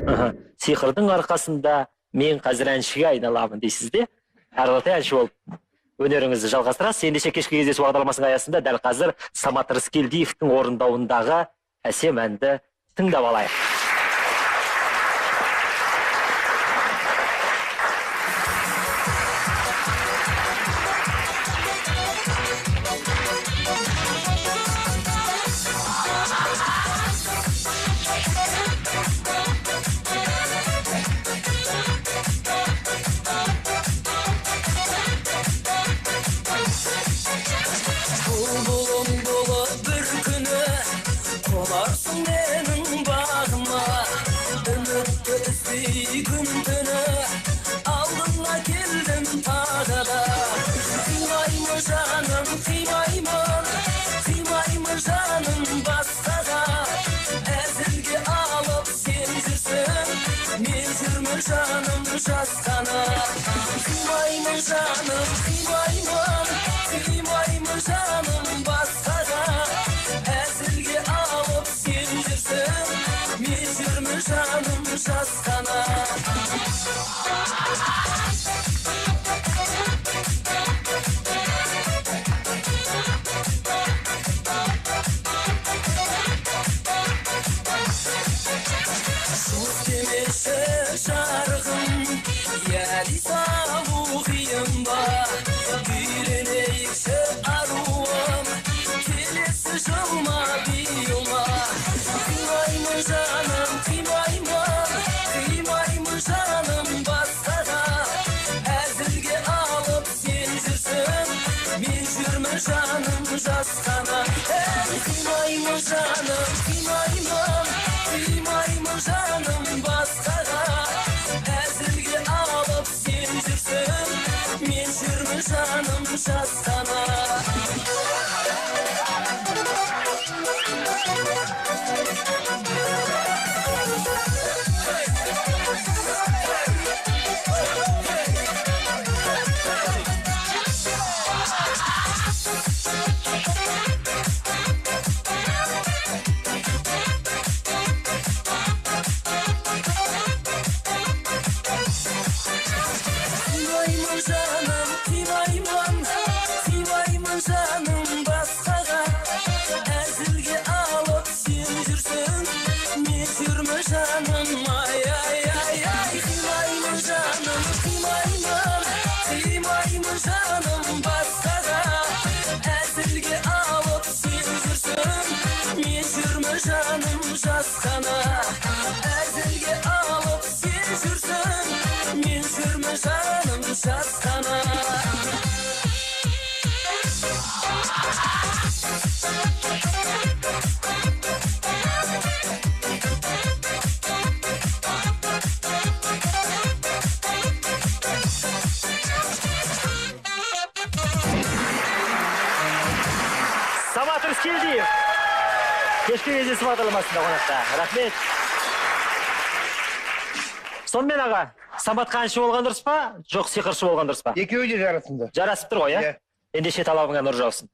Сиқырдың арқасында мен қазір әншіге айналамын дейсіз де. Әрі қарай әнші болып өнеріңізді жалғастырасыз. Ендеше кешкі кездесу бағдарламасының аясында дәл қазір Самат Рыскелдиевтің орындауындағы әсем әнді тыңдап алайық. Қонарсың менің бағыма, үмітті іздейгім түні, алдыңа келдім тағы да. Қимаймын жаным, қимаймын жаным басқаға. Әзілге алып сен жүрсің, мен жүрмін жаным жасқана. Қимаймын жаным, қимаймын жаным басқаға. Әзілге алып сен жүрсің, мен жүрмін жаным жасқана. Жұлт демеші жарығым, яли салу қиын ба. Үйленейікші аруым, келесі жылма биылма. Қимаймын жаным, қимаймын жаным басқаға. Әзілге алып сен жүрсің, мен жүрмін жаным жасқана. Қимаймын жаным, қимаймын жаным басқаға. Әзілге алып сен жүрсің, мен жүрмін жаным жасқана. Қимаймын жаным басқаға. Әзілге алып сен жүрсің, мен жүрмін жаным ай. Қимаймын жаным, қимаймын жаным басқаға. Әзілге алып сен жүрсің, мен жүрмін жаным жасқана. Әзілге алып сен жүрсің, мен жүрмін жаным жасқана. Самат Рыскелдиев кешкі кездесу бағдарламасында қонақта. Рахмет. Сонымен аға, Саматқа әнші болған дұрыс па, жоқ сиқыршы болған дұрыс па? Екеуі де жарасымды. Жарасып тұр ғой, Иә. Ендеше талабыңа нұр жаусын.